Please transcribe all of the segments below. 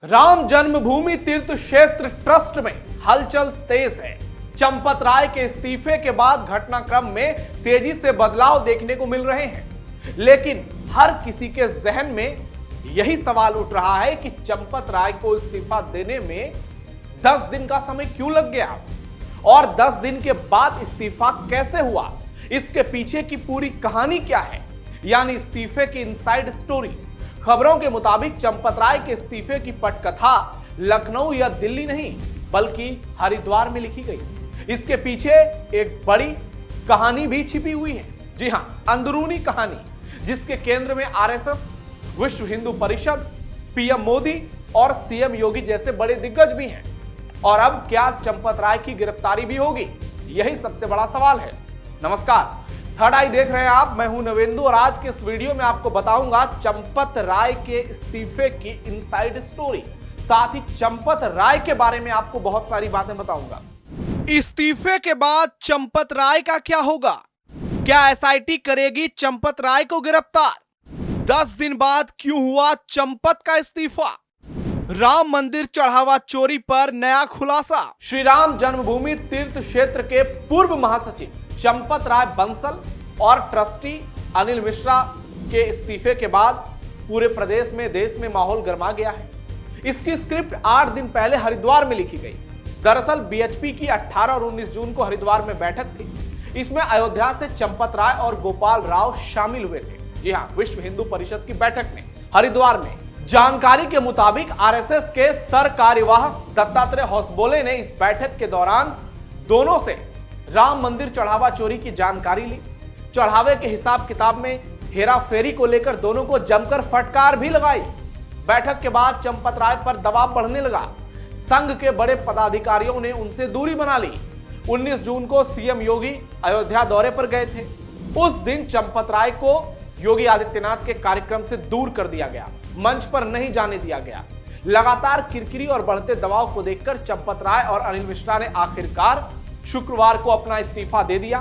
राम जन्मभूमि तीर्थ क्षेत्र ट्रस्ट में हलचल तेज है। चंपत राय के इस्तीफे के बाद घटनाक्रम में तेजी से बदलाव देखने को मिल रहे हैं, लेकिन हर किसी के जहन में यही सवाल उठ रहा है कि चंपत राय को इस्तीफा देने में 10 दिन का समय क्यों लग गया और 10 दिन के बाद इस्तीफा कैसे हुआ, इसके पीछे की पूरी कहानी क्या है, यानी इस्तीफे की इनसाइड स्टोरी। खबरों के मुताबिक चंपत राय के इस्तीफे की पटकथा लखनऊ या दिल्ली नहीं बल्कि हरिद्वार में लिखी गई। इसके पीछे एक बड़ी कहानी भी छिपी हुई है। जी हां, अंदरूनी कहानी, जिसके केंद्र में आरएसएस, विश्व हिंदू परिषद, पीएम मोदी और सीएम योगी जैसे बड़े दिग्गज भी हैं। और अब क्या चंपत राय की गिरफ्तारी भी होगी, यही सबसे बड़ा सवाल है। नमस्कार, थर्ड आई देख रहे हैं आप, मैं हूं नवेंदु और आज के इस वीडियो में आपको बताऊंगा चंपत राय के इस्तीफे की इनसाइड स्टोरी। साथ ही चंपत राय के बारे में आपको बहुत सारी बातें बताऊंगा। इस्तीफे के बाद चंपत राय का क्या होगा? क्या एसआईटी करेगी चंपत राय को गिरफ्तार? 10 दिन बाद क्यों हुआ चंपत का इस्तीफा? राम मंदिर चढ़ावा चोरी पर नया खुलासा। श्री राम जन्मभूमि तीर्थ क्षेत्र के पूर्व महासचिव चंपत राय बंसल और ट्रस्टी अनिल मिश्रा के इस्तीफे के बाद पूरे प्रदेश में, देश में माहौल गर्मा गया है। इसकी स्क्रिप्ट 8 दिन पहले हरिद्वार में लिखी गई। दरअसल बीएचपी की 18 और 19 जून को हरिद्वार में बैठक थी। इसमें अयोध्या से चंपत राय और गोपाल राव शामिल हुए थे। जी हां, विश्व हिंदू परिषद की बैठक में हरिद्वार में। जानकारी के मुताबिक आरएसएस के सर कार्यवाह दत्तात्रेय होसबोले ने इस बैठक के दौरान दोनों से राम मंदिर चढ़ावा चोरी की जानकारी ली। चढ़ावे के हिसाब किताब में हेरा फेरी को लेकर दोनों को जमकर फटकार भी लगाई। बैठक के बाद चंपत राय पर दबाव बढ़ने लगा। संघ के बड़े पदाधिकारियों ने उनसे दूरी बना ली। 19 जून को सीएम योगी अयोध्या दौरे पर गए थे। उस दिन चंपत राय को योगी आदित्यनाथ के कार्यक्रम से दूर कर दिया गया, मंच पर नहीं जाने दिया गया। लगातार किरकिरी और बढ़ते दबाव को देखकर चंपत राय और अनिल मिश्रा ने आखिरकार शुक्रवार को अपना इस्तीफा दे दिया।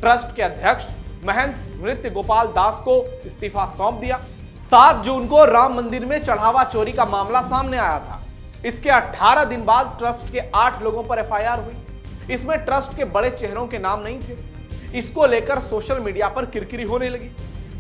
ट्रस्ट के अध्यक्ष महंत नृत्य गोपाल दास को इस्तीफा सौंप दिया। 7 जून को राम मंदिर में चढ़ावा चोरी का मामला सामने आया था। इसके 18 दिन बाद ट्रस्ट के 8 लोगों पर एफआईआर हुई। इसमें ट्रस्ट के बड़े चेहरों के नाम नहीं थे। इसको लेकर सोशल मीडिया पर किरकिरी होने लगी।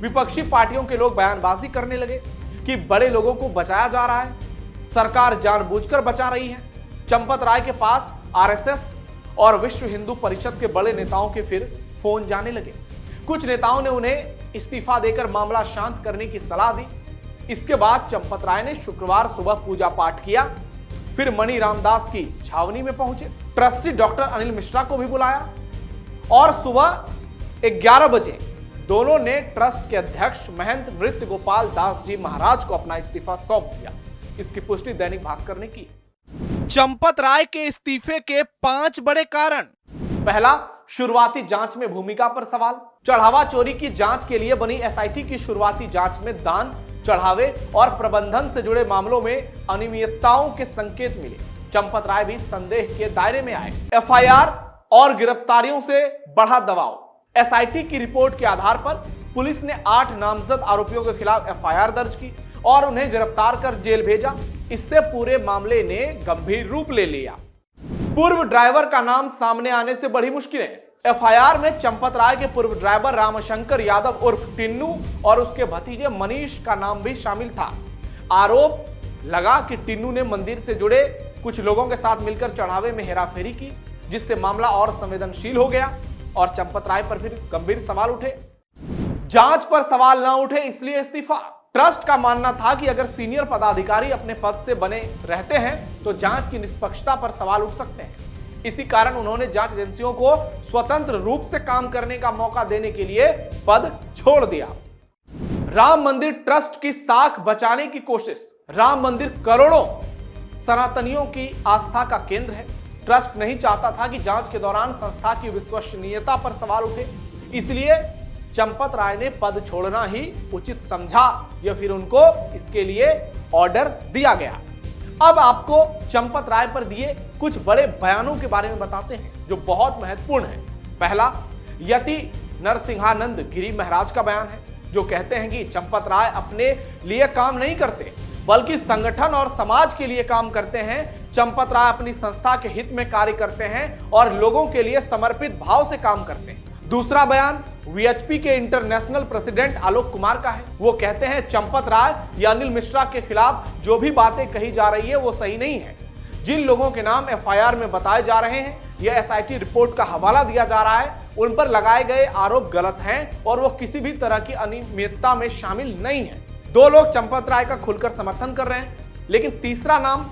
विपक्षी पार्टियों के लोग बयानबाजी करने लगे कि बड़े लोगों को बचाया जा रहा है, सरकार जानबूझकर बचा रही है। चंपत राय के पास आरएसएस और विश्व हिंदू परिषद के बड़े नेताओं के फिर फोन जाने लगे। कुछ नेताओं ने उन्हें इस्तीफा देकर मामला शांत करने की सलाह दी। इसके बाद चंपत राय ने शुक्रवार सुबह पूजा पाठ किया, फिर मणि रामदास की छावनी में पहुंचे। ट्रस्टी डॉक्टर अनिल मिश्रा को भी बुलाया और सुबह 11 बजे दोनों ने ट्रस्ट के अध्यक्ष महंत नृत्य गोपाल दास जी महाराज को अपना इस्तीफा सौंप दिया। इसकी पुष्टि दैनिक भास्कर ने की। चंपत राय के इस्तीफे के 5 बड़े कारण। पहला, शुरुआती जांच में भूमिका पर सवाल। चढ़ावा चोरी की जांच के लिए बनी एसआईटी की शुरुआती जांच में दान, चढ़ावे और प्रबंधन से जुड़े मामलों में अनियमितताओं के संकेत मिले। चंपत राय भी संदेह के दायरे में आए। एफआईआर और गिरफ्तारियों से बढ़ा दबाव। एसआईटी की रिपोर्ट के आधार पर पुलिस ने 8 नामजद आरोपियों के खिलाफ एफआईआर दर्ज की और उन्हें गिरफ्तार कर जेल भेजा। इससे पूरे मामले ने गंभीर रूप ले लिया। पूर्व ड्राइवर का नाम सामने आने से बड़ी मुश्किलें। एफआईआर में चंपत राय के पूर्व ड्राइवर रामशंकर यादव उर्फ टिन्नू और उसके भतीजे मनीष का नाम भी शामिल था। आरोप लगा कि टिन्नू ने मंदिर से जुड़े कुछ लोगों के साथ मिलकर चढ़ावे में हेराफेरी की, जिससे मामला और संवेदनशील हो गया और चंपत राय पर फिर गंभीर सवाल उठे। जांच पर सवाल ना उठे इसलिए इस्तीफा। ट्रस्ट का मानना था कि अगर सीनियर पदाधिकारी अपने पद से बने रहते हैं तो जांच की निष्पक्षता पर सवाल उठ सकते हैं। इसी कारण उन्होंने जांच एजेंसियों को स्वतंत्र रूप से काम करने का मौका देने के लिए पद छोड़ दिया। राम मंदिर ट्रस्ट की साख बचाने की कोशिश। राम मंदिर करोड़ों सनातनियों की आस्था का केंद्र है। ट्रस्ट नहीं चाहता था कि जांच के दौरान संस्था की विश्वसनीयता पर सवाल उठे, इसलिए चंपत राय ने पद छोड़ना ही उचित समझा या फिर उनको इसके लिए ऑर्डर दिया गया। अब आपको चंपत राय पर दिए कुछ बड़े बयानों के बारे में बताते हैं जो बहुत महत्वपूर्ण है। पहला, यति नरसिंहानंद गिरी महाराज का बयान है जो कहते हैं कि चंपत राय अपने लिए काम नहीं करते बल्कि संगठन और समाज के लिए काम करते हैं। चंपत राय अपनी संस्था के हित में कार्य करते हैं और लोगों के लिए समर्पित भाव से काम करते हैं। दूसरा बयान वीएचपी के इंटरनेशनल प्रेसिडेंट आलोक कुमार का है। वो कहते हैं चंपत राय या अनिल मिश्रा के खिलाफ जो भी बातें कही जा रही है वो सही नहीं है। जिन लोगों के नाम एफआईआर में बताए जा रहे हैं या एसआईटी रिपोर्ट का हवाला दिया जा रहा है, उन पर लगाए गए आरोप गलत हैं और वो किसी भी तरह की अनियमितता में शामिल नहीं है। दो लोग चंपत राय का खुलकर समर्थन कर रहे हैं, लेकिन तीसरा नाम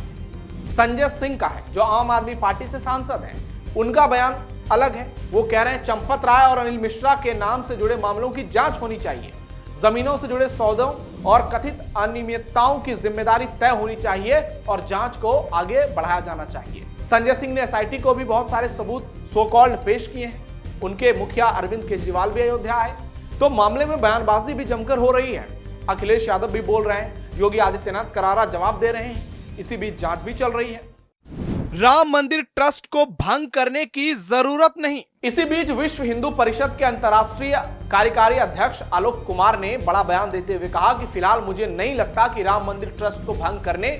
संजय सिंह का है जो आम आदमी पार्टी से सांसद हैं। उनका बयान अलग है। वो कह रहे हैं चंपत राय और अनिल मिश्रा के नाम से जुड़े मामलों की जांच होनी चाहिए, जमीनों से जुड़े सौदों और कथित अनियमितताओं की जिम्मेदारी तय होनी चाहिए और जांच को आगे बढ़ाया जाना चाहिए। संजय सिंह ने एसआईटी को भी बहुत सारे सबूत सो कॉल्ड पेश किए हैं। उनके मुखिया अरविंद केजरीवाल भी अयोध्या आए, तो मामले में बयानबाजी भी जमकर हो रही है। अखिलेश यादव भी बोल रहे हैं, योगी आदित्यनाथ करारा जवाब दे रहे हैं। इसी बीच जांच भी चल रही है। राम मंदिर ट्रस्ट को भंग करने की जरूरत नहीं। इसी बीच विश्व हिंदू परिषद के अंतर्राष्ट्रीय कार्यकारी अध्यक्ष आलोक कुमार ने बड़ा बयान देते हुए कहा कि फिलहाल मुझे नहीं लगता कि राम मंदिर ट्रस्ट को भंग करने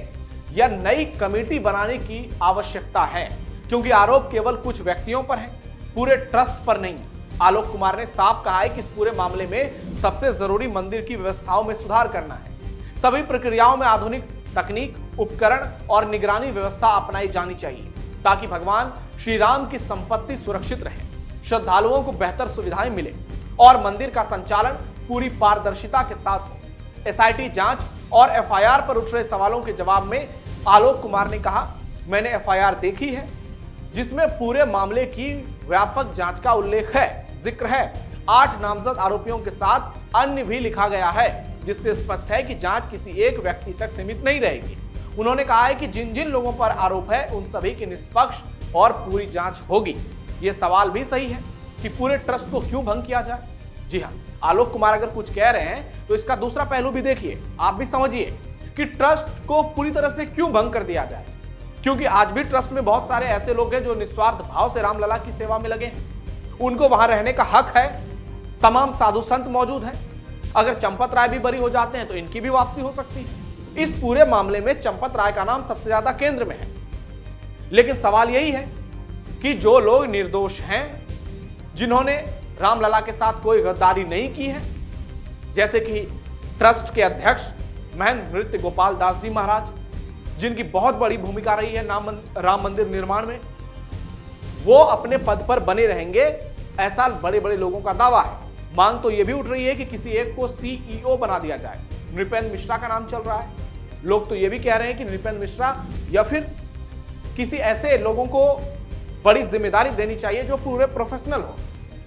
या नई कमेटी बनाने की आवश्यकता है, क्योंकि आरोप केवल कुछ व्यक्तियों पर है, पूरे ट्रस्ट पर नहीं। आलोक कुमार ने साफ कहा है कि इस पूरे मामले में सबसे जरूरी मंदिर की व्यवस्थाओं में सुधार करना है। सभी प्रक्रियाओं में आधुनिक तकनीक, उपकरण और निगरानी व्यवस्था अपनाई जानी चाहिए ताकि भगवान श्री राम की संपत्ति सुरक्षित रहे, श्रद्धालुओं को बेहतर सुविधाएं मिले और मंदिर का संचालन पूरी पारदर्शिता के साथ हो। एसआईटी जांच और एफआईआर पर उठ रहे सवालों के जवाब में आलोक कुमार ने कहा, मैंने एफआईआर देखी है जिसमें पूरे मामले की व्यापक जांच का उल्लेख है, जिक्र है। 8 नामजद आरोपियों के साथ अन्य भी लिखा गया है, जिससे स्पष्ट है कि जांच किसी एक व्यक्ति तक सीमित नहीं रहेगी। उन्होंने कहा है कि जिन जिन लोगों पर आरोप है उन सभी की निष्पक्ष और पूरी जांच होगी। ये सवाल भी सही है कि पूरे ट्रस्ट को क्यों भंग किया जाए। जी हाँ, आलोक कुमार अगर कुछ कह रहे हैं तो इसका दूसरा पहलू भी देखिए, आप भी समझिए कि ट्रस्ट को पूरी तरह से क्यों भंग कर दिया जाए, क्योंकि आज भी ट्रस्ट में बहुत सारे ऐसे लोग हैं जो निस्वार्थ भाव से रामलला की सेवा में लगे हैं। उनको वहां रहने का हक है। तमाम साधु संत मौजूद हैं। अगर चंपत राय भी बरी हो जाते हैं तो इनकी भी वापसी हो सकती है। इस पूरे मामले में चंपत राय का नाम सबसे ज्यादा केंद्र में है, लेकिन सवाल यही है कि जो लोग निर्दोष हैं, जिन्होंने रामलला के साथ कोई गद्दारी नहीं की है, जैसे कि ट्रस्ट के अध्यक्ष महेंद्र नृत्य गोपाल दास जी महाराज, जिनकी बहुत बड़ी भूमिका रही है राम मंदिर निर्माण में, वो अपने पद पर बने रहेंगे, ऐसा बड़े बड़े लोगों का दावा है। मांग तो यह भी उठ रही है कि किसी एक को सीईओ बना दिया जाए। नृपेंद्र मिश्रा का नाम चल रहा है। लोग तो यह भी कह रहे हैं कि नृपेंद्र मिश्रा या फिर किसी ऐसे लोगों को बड़ी जिम्मेदारी देनी चाहिए जो पूरे प्रोफेशनल हो,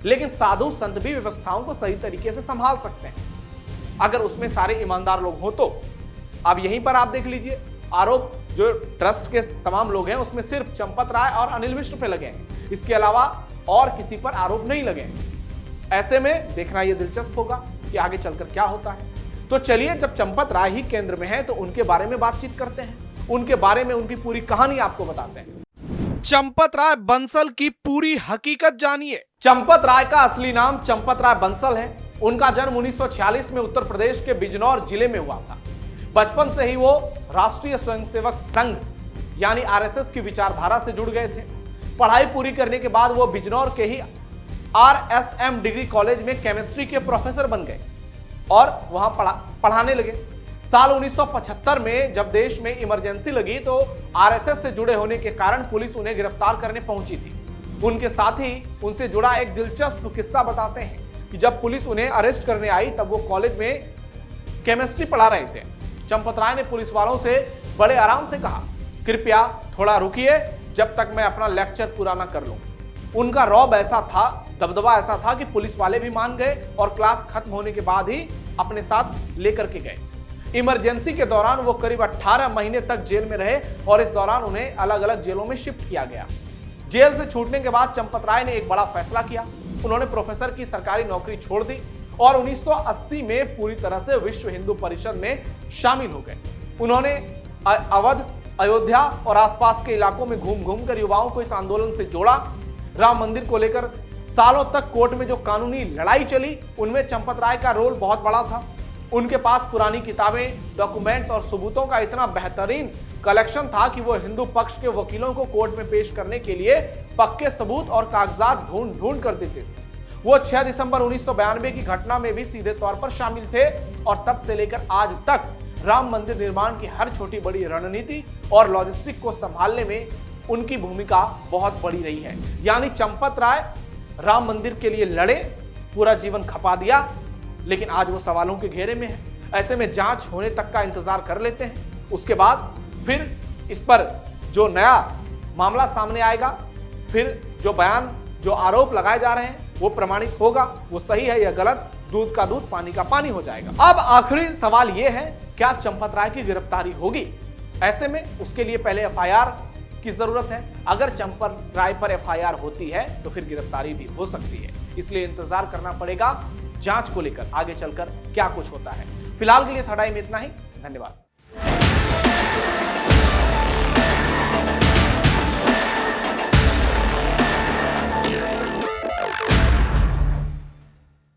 लेकिन साधु संत भी व्यवस्थाओं को सही तरीके से संभाल सकते हैं अगर उसमें सारे ईमानदार लोग हों तो। अब यहीं पर आप देख लीजिए, आरोप जो ट्रस्ट के तमाम लोग हैं उसमें सिर्फ चंपत राय और अनिल मिश्र पे लगे हैं, इसके अलावा और किसी पर आरोप नहीं लगे हैं। ऐसे में देखना यह दिलचस्प होगा कि आगे चलकर क्या होता है। तो चलिए, जब चंपत राय ही केंद्र में है तो उनके बारे में बातचीत करते हैं, उनके बारे में उनकी पूरी कहानी आपको बताते हैं। चंपत राय बंसल की पूरी हकीकत जानिए। चंपत राय का असली नाम चंपत राय बंसल है। उनका जन्म 1946 में उत्तर प्रदेश के बिजनौर जिले में हुआ था। बचपन से ही वो राष्ट्रीय स्वयंसेवक संघ यानी आरएसएस की विचारधारा से जुड़ गए थे। पढ़ाई पूरी करने के बाद वो बिजनौर के ही आरएसएम डिग्री कॉलेज में केमिस्ट्री के प्रोफेसर बन गए और वहां पढ़ाने लगे। साल 1975 में जब देश में इमरजेंसी लगी तो आरएसएस से जुड़े होने के कारण पुलिस उन्हें गिरफ्तार करने पहुंची थी। उनके साथ ही उनसे जुड़ा एक दिलचस्प किस्सा बताते हैं कि जब पुलिस उन्हें अरेस्ट करने आई तब वो कॉलेज में केमिस्ट्री पढ़ा रहे थे। चंपत राय ने पुलिस वालों से बड़े आराम से कहा, कृपया थोड़ा रुकिए जब तक मैं अपना लेक्चर पूरा ना कर लूं। उनका रौब ऐसा था, दबदबा ऐसा था कि पुलिस वाले भी मान गए और क्लास खत्म होने के बाद ही अपने साथ लेकर के गए। इमरजेंसी के दौरान वो करीब 18 महीने तक जेल में रहे और इस दौरान उन्हें अलग अलग जेलों में शिफ्ट किया गया। जेल से छूटने के बाद चंपत राय ने एक बड़ा फैसला किया। उन्होंने प्रोफेसर की सरकारी नौकरी छोड़ दी और 1980 में पूरी तरह से विश्व हिंदू परिषद में शामिल हो गए। उन्होंने अवध, अयोध्या और आसपास के इलाकों में घूम घूम कर युवाओं को इस आंदोलन से जोड़ा। राम मंदिर को लेकर सालों तक कोर्ट में जो कानूनी लड़ाई चली उनमें चंपत राय का रोल बहुत बड़ा था। उनके पास पुरानी किताबें, डॉक्यूमेंट्स और सबूतों का इतना बेहतरीन कलेक्शन था कि वो हिंदू पक्ष के वकीलों को कोर्ट में पेश करने के लिए पक्के सबूत और कागजात ढूंढ ढूंढ कर देते थे। वो 6 दिसंबर 1992 की घटना में भी सीधे तौर पर शामिल थे और तब से लेकर आज तक राम मंदिर निर्माण की हर छोटी बड़ी रणनीति और लॉजिस्टिक को संभालने में उनकी भूमिका बहुत बड़ी रही है। यानी चंपत राय राम मंदिर के लिए लड़े, पूरा जीवन खपा दिया, लेकिन आज वो सवालों के घेरे में है। ऐसे में जांच होने तक का इंतजार कर लेते हैं, उसके बाद फिर इस पर जो नया मामला सामने आएगा, फिर जो बयान, जो आरोप लगाए जा रहे हैं वो प्रमाणित होगा, वो सही है या गलत, दूध का दूध पानी का पानी हो जाएगा। अब आखिरी सवाल यह है, क्या चंपत राय की गिरफ्तारी होगी? ऐसे में उसके लिए पहले एफआईआर की जरूरत है। अगर चंपत राय पर एफआईआर होती है तो फिर गिरफ्तारी भी हो सकती है। इसलिए इंतजार करना पड़ेगा जांच को लेकर, आगे चलकर क्या कुछ होता है। फिलहाल के लिए थर्ड आई में इतना ही। धन्यवाद।